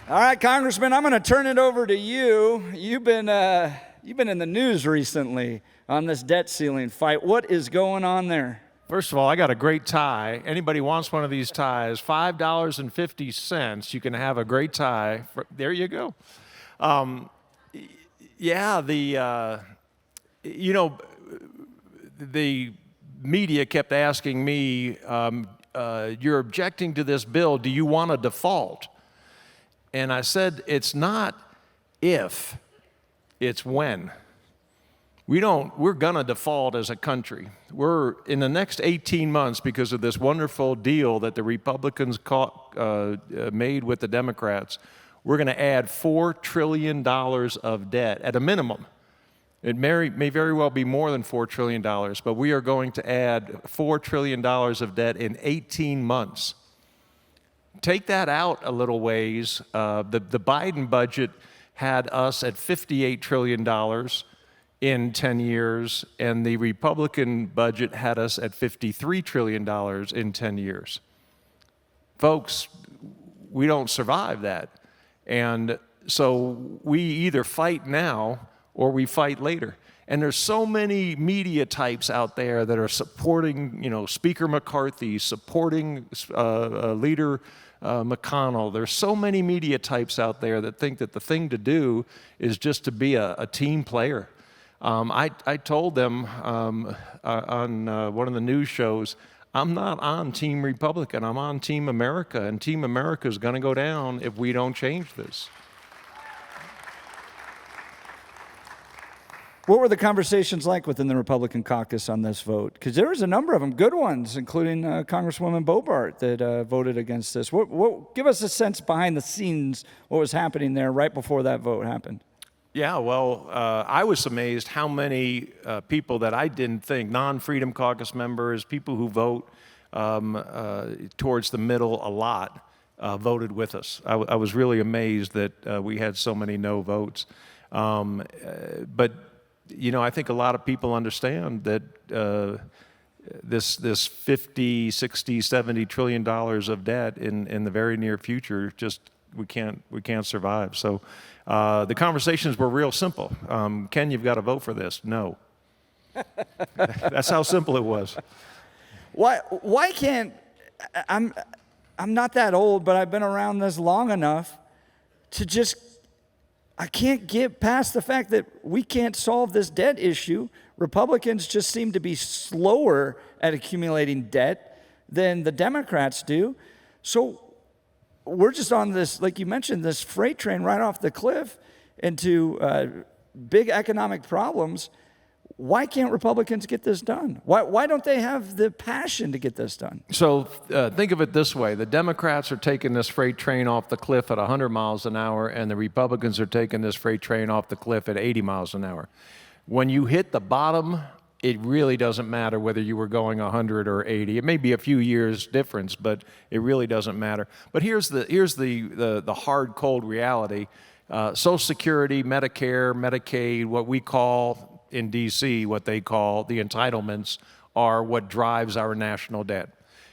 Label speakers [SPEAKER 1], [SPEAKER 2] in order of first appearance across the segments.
[SPEAKER 1] All right, Congressman, I'm going to turn it over to you. You've been in the news recently on this debt ceiling fight. What is going on there?
[SPEAKER 2] First of all, I got a great tie. Anybody wants one of these ties, $5.50. You can have a great tie. There you go. The media kept asking me, you're objecting to this bill. Do you want a default? And I said, it's not if, it's when. We're gonna default as a country. We're, in the next 18 months, because of this wonderful deal that the Republicans made with the Democrats, we're gonna add $4 trillion of debt at a minimum. It may very well be more than $4 trillion, but we are going to add $4 trillion of debt in 18 months. Take that out a little ways. The Biden budget had us at $58 trillion in 10 years, and the Republican budget had us at $53 trillion in 10 years. Folks, we don't survive that. And so we either fight now or we fight later. And there's so many media types out there that are supporting, Speaker McCarthy, supporting Leader McConnell. There's so many media types out there that think that the thing to do is just to be a team player. I told them on one of the news shows, I'm not on Team Republican, I'm on Team America, and Team America is going to go down if we don't change this.
[SPEAKER 1] What were the conversations like within the Republican caucus on this vote? Because there was a number of them, good ones, including Congresswoman Bobart that voted against this. Give us a sense behind the scenes what was happening there right before that vote happened.
[SPEAKER 2] Yeah, well, I was amazed how many people that I didn't think, non-Freedom Caucus members, people who vote towards the middle a lot, voted with us. I was really amazed that we had so many no votes. But I think a lot of people understand that this 50, 60, 70 trillion dollars of debt in the very near future, just we can't survive. So the conversations were real simple. Ken, you've got to vote for this. No. That's how simple it was.
[SPEAKER 1] Why can't I'm not that old, but I've been around this long enough to I can't get past the fact that we can't solve this debt issue. Republicans just seem to be slower at accumulating debt than the Democrats do. So we're just on this, like you mentioned, this freight train right off the cliff into big economic problems. Why can't Republicans get this done? Why don't they have the passion to get this done?
[SPEAKER 2] So think of it this way. The Democrats are taking this freight train off the cliff at 100 miles an hour, and the Republicans are taking this freight train off the cliff at 80 miles an hour. When you hit the bottom, it really doesn't matter whether you were going 100 or 80. It may be a few years difference, but it really doesn't matter. But here's the hard, cold reality. Social Security, Medicare, Medicaid, what we call in D.C., what they call the entitlements, are what drives our national debt.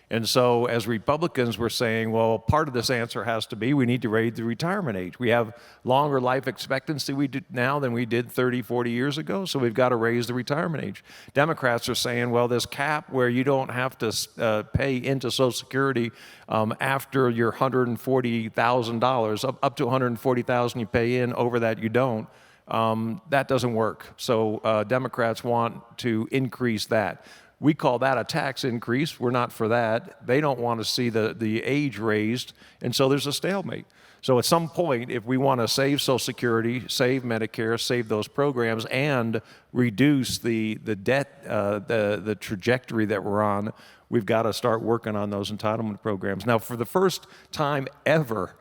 [SPEAKER 2] And so as Republicans were saying, well, part of this answer has to be we need to raise the retirement age. We have longer life expectancy now than we did 30, 40 years ago, so we've got to raise the retirement age. Democrats are saying, well, this cap where you don't have to pay into Social Security after your $140,000, up to $140,000 you pay in, over that you don't. That doesn't work. So Democrats want to increase that. We call that a tax increase. We're not for that. They don't want to see the age raised, and so there's a stalemate. So at some point, if we want to save Social Security, save Medicare, save those programs, and reduce the debt, the trajectory that we're on, we've got to start working on those entitlement programs. Now, for the first time ever,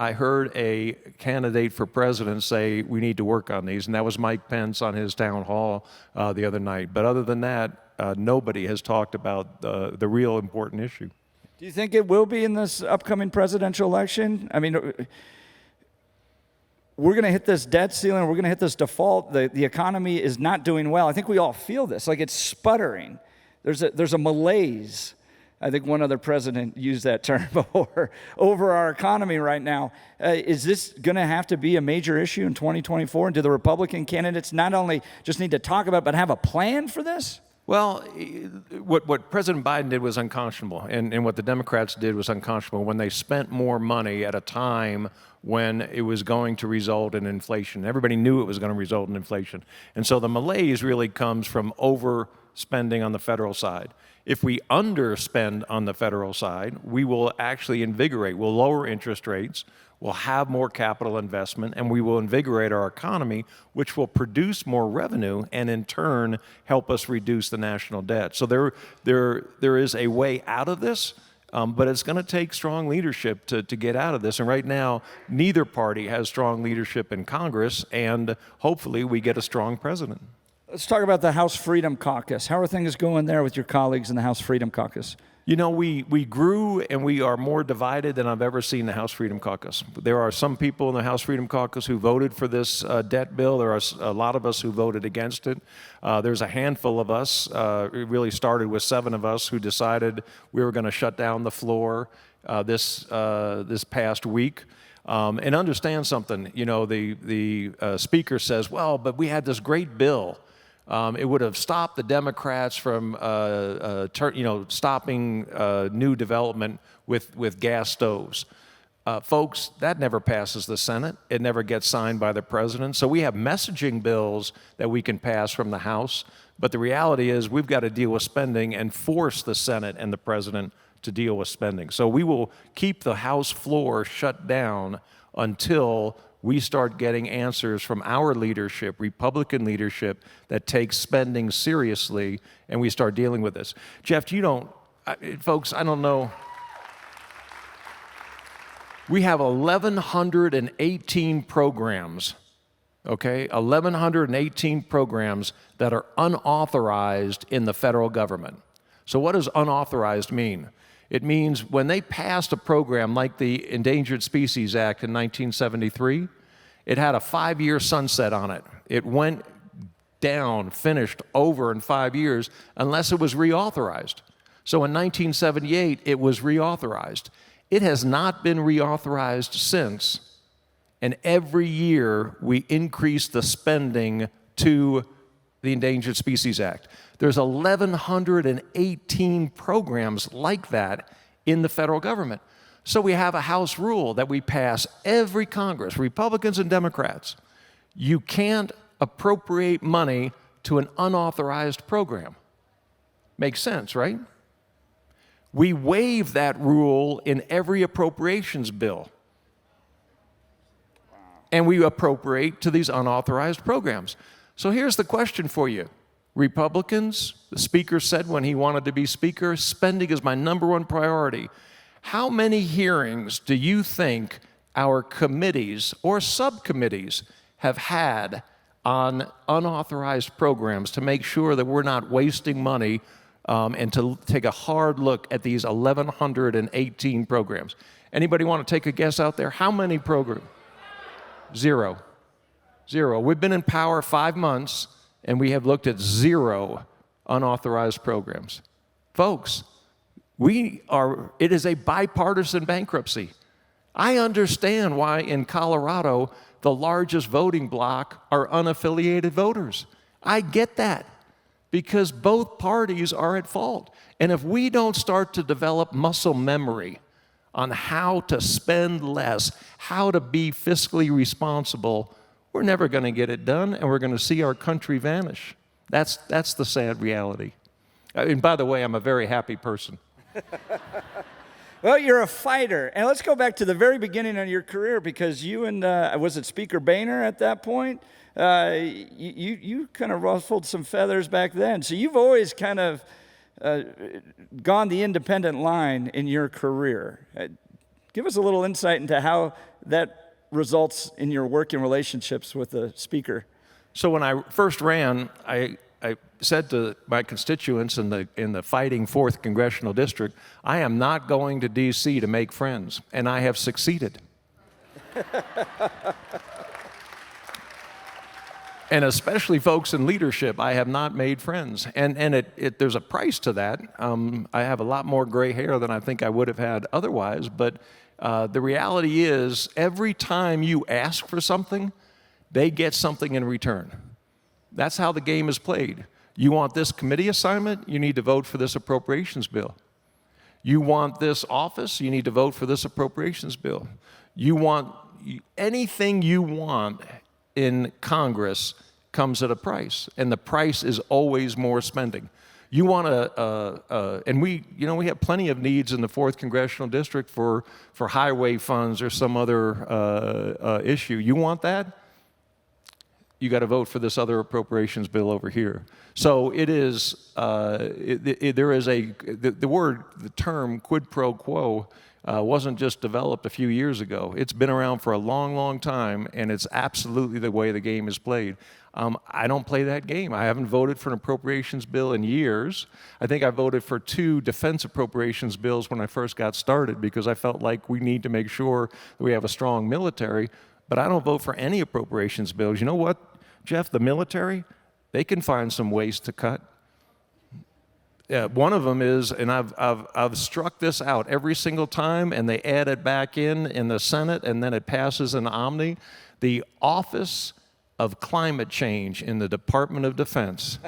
[SPEAKER 2] I heard a candidate for president say we need to work on these, and that was Mike Pence on his town hall the other night. But other than that, nobody has talked about the real important issue.
[SPEAKER 1] Do you think it will be in this upcoming presidential election? I mean, we're going to hit this debt ceiling. We're going to hit this default. The economy is not doing well. I think we all feel this, like it's sputtering. There's a malaise. I think one other president used that term before, over our economy right now. Is this going to have to be a major issue in 2024? And do the Republican candidates not only just need to talk about it, but have a plan for this?
[SPEAKER 2] Well, what President Biden did was unconscionable, and what the Democrats did was unconscionable when they spent more money at a time when it was going to result in inflation. Everybody knew it was going to result in inflation. And so the malaise really comes from overspending on the federal side. If we underspend on the federal side, we will actually invigorate. We'll lower interest rates, we'll have more capital investment, and we will invigorate our economy, which will produce more revenue and in turn help us reduce the national debt. So there is a way out of this, but it's going to take strong leadership to get out of this. And right now, neither party has strong leadership in Congress, and hopefully we get a strong president.
[SPEAKER 1] Let's talk about the House Freedom Caucus. How are things going there with your colleagues in the House Freedom Caucus?
[SPEAKER 2] You know, we grew and we are more divided than I've ever seen the House Freedom Caucus. There are some people in the House Freedom Caucus who voted for this debt bill. There are a lot of us who voted against it. There's a handful of us. It really started with 7 of us who decided we were going to shut down the floor this past week. And understand something. You know, the speaker says, well, but we had this great bill. It would have stopped the Democrats from, stopping new development with gas stoves. Folks, that never passes the Senate. It never gets signed by the president. So we have messaging bills that we can pass from the House. But the reality is we've got to deal with spending and force the Senate and the president to deal with spending. So we will keep the House floor shut down until we start getting answers from our leadership, Republican leadership, that takes spending seriously, and we start dealing with this. Jeff, folks, I don't know. We have 1,118 programs, okay? 1,118 programs that are unauthorized in the federal government. So what does unauthorized mean? It means when they passed a program like the Endangered Species Act in 1973, it had a 5-year sunset on it. It went down, finished over in 5 years, unless it was reauthorized. So in 1978, it was reauthorized. It has not been reauthorized since, and every year we increase the spending to the Endangered Species Act. There's 1,118 programs like that in the federal government. So we have a House rule that we pass every Congress, Republicans and Democrats. You can't appropriate money to an unauthorized program. Makes sense, right? We waive that rule in every appropriations bill. And we appropriate to these unauthorized programs. So here's the question for you. Republicans, the speaker said when he wanted to be speaker, spending is my #1 priority. How many hearings do you think our committees or subcommittees have had on unauthorized programs to make sure that we're not wasting money and to take a hard look at these 1,118 programs? Anybody want to take a guess out there? How many programs? Zero. We've been in power 5 months, and we have looked at 0 unauthorized programs. Folks, it is a bipartisan bankruptcy. I understand why in Colorado, the largest voting bloc are unaffiliated voters. I get that, because both parties are at fault. And if we don't start to develop muscle memory on how to spend less, how to be fiscally responsible, we're never going to get it done, and we're going to see our country vanish. That's the sad reality. And by the way, I'm a very happy person.
[SPEAKER 1] Well, you're a fighter. And let's go back to the very beginning of your career, because you and, was it Speaker Boehner at that point? You kind of ruffled some feathers back then. So you've always kind of gone the independent line in your career. Give us a little insight into how that results in your working relationships with the speaker.
[SPEAKER 2] So when I first ran, I said to my constituents in the fighting 4th Congressional District, I am not going to D.C. to make friends, and I have succeeded. And especially folks in leadership, I have not made friends. And there's a price to that. I have a lot more gray hair than I think I would have had otherwise. But the reality is, every time you ask for something, they get something in return. That's how the game is played. You want this committee assignment, you need to vote for this appropriations bill. You want this office, you need to vote for this appropriations bill. You want anything you want in Congress comes at a price, and the price is always more spending. You want and we have plenty of needs in the 4th Congressional District for highway funds or some other issue. You want that? You got to vote for this other appropriations bill over here. So it is, there is the term quid pro quo wasn't just developed a few years ago. It's been around for a long, long time, and it's absolutely the way the game is played. I don't play that game. I haven't voted for an appropriations bill in years. I think I voted for 2 defense appropriations bills when I first got started because I felt like we need to make sure that we have a strong military, but I don't vote for any appropriations bills. You know what, Jeff? The military, they can find some ways to cut. Yeah, one of them is, and I've struck this out every single time, and they add it back in the Senate, and then it passes in Omni. The Office of Climate Change in the Department of Defense.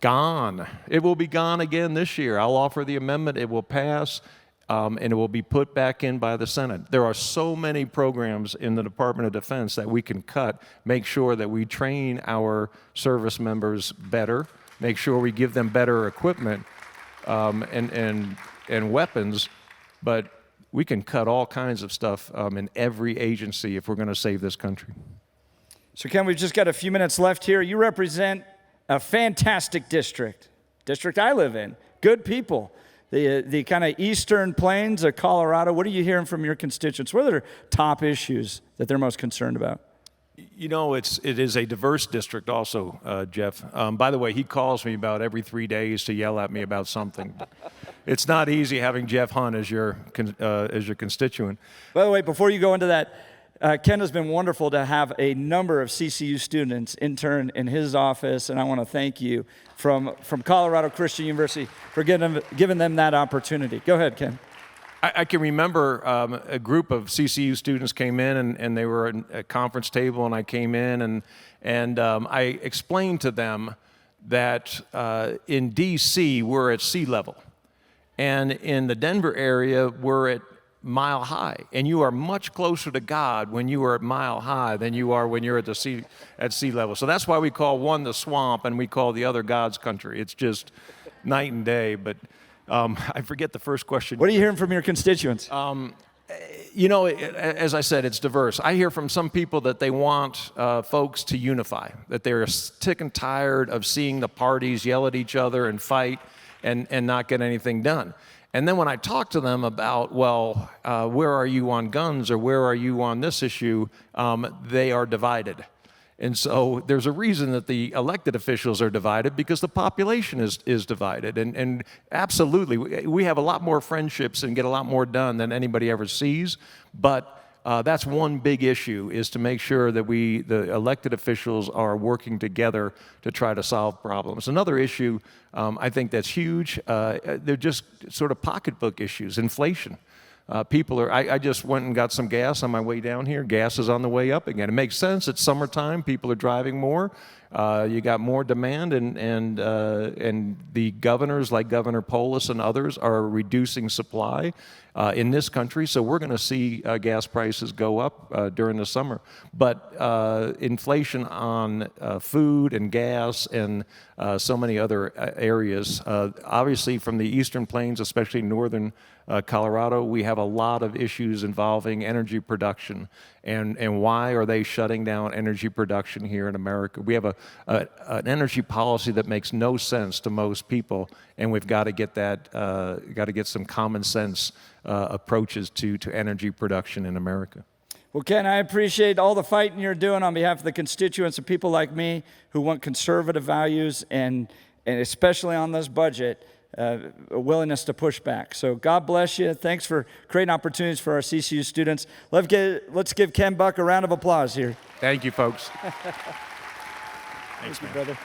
[SPEAKER 2] Gone. It will be gone again this year. I'll offer the amendment. It will pass, and it will be put back in by the Senate. There are so many programs in the Department of Defense that we can cut, make sure that we train our service members better, make sure we give them better equipment and weapons, but we can cut all kinds of stuff in every agency if we're going to save this country.
[SPEAKER 1] So Ken, we've just got a few minutes left here. You represent a fantastic district I live in, good people. The kind of eastern plains of Colorado. What are you hearing from your constituents? What are their top issues that they're most concerned about?
[SPEAKER 2] You know, it is a diverse district also, Jeff. By the way, he calls me about every 3 days to yell at me about something. It's not easy having Jeff Hunt as your constituent.
[SPEAKER 1] By the way, before you go into that, Ken has been wonderful to have a number of CCU students intern in his office, and I want to thank you from Colorado Christian University for giving them that opportunity. Go ahead, Ken.
[SPEAKER 2] I can remember a group of CCU students came in, and they were at a conference table, and I came in, and I explained to them that in D.C. we're at sea level, and in the Denver area we're at mile high, and you are much closer to God when you are at mile high than you are when you're at sea level. So that's why we call one the swamp and we call the other God's country. It's just night and day. But I forget the first question.
[SPEAKER 1] What are you hearing from your constituents?
[SPEAKER 2] You know, as I said, it's diverse. I hear from some people that they want folks to unify, that they're sick and tired of seeing the parties yell at each other and fight and not get anything done. And then when I talk to them about, well, where are you on guns or where are you on this issue, they are divided. And so there's a reason that the elected officials are divided, because the population is divided. And absolutely, we have a lot more friendships and get a lot more done than anybody ever sees. But that's one big issue, is to make sure that the elected officials are working together to try to solve problems. Another issue I think that's huge, they're just sort of pocketbook issues, inflation. I just went and got some gas on my way down here. Gas is on the way up again. It makes sense. It's summertime. People are driving more. You got more demand, and the governors like Governor Polis and others are reducing supply in this country. So we're going to see gas prices go up during the summer. But inflation on food and gas and so many other areas, obviously from the eastern plains, especially northern Colorado, we have a lot of issues involving energy production. And why are they shutting down energy production here in America? We have an energy policy that makes no sense to most people, and we've got to get some common sense approaches to energy production in America.
[SPEAKER 1] Well, Ken, I appreciate all the fighting you're doing on behalf of the constituents and people like me who want conservative values, and especially on this budget, a willingness to push back. So God bless you. Thanks for creating opportunities for our CCU students. Let's give Ken Buck a round of applause here.
[SPEAKER 2] Thank you, folks.
[SPEAKER 1] Thank you, brother.